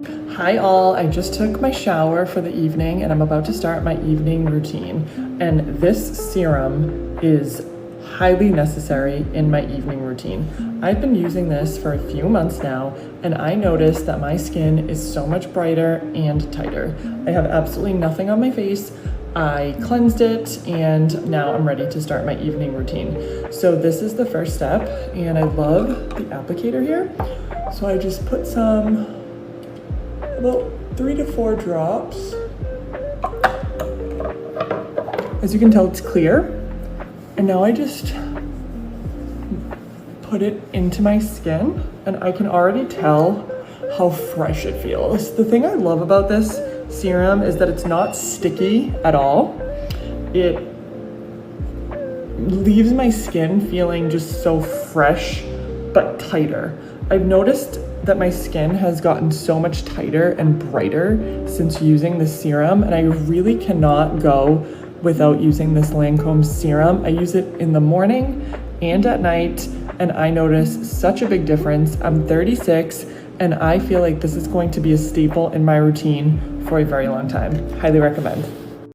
Hi all, I just took my shower for the evening and I'm about to start my evening routine. And this serum is highly necessary in my evening routine. I've been using this for a few months now and I noticed that my skin is so much brighter and tighter. I have absolutely nothing on my face. I cleansed it and now I'm ready to start my evening routine. So this is the first step and I love the applicator here. So I just put about 3 to 4 drops. As you can tell, it's clear. And now I just put it into my skin and I can already tell how fresh it feels. The thing I love about this serum is that it's not sticky at all. It leaves my skin feeling just so fresh but tighter. I've noticed that my skin has gotten so much tighter and brighter since using this serum, and I really cannot go without using this Lancôme serum. I use it in the morning and at night, and I notice such a big difference. I'm 36, and I feel like this is going to be a staple in my routine for a very long time. Highly recommend.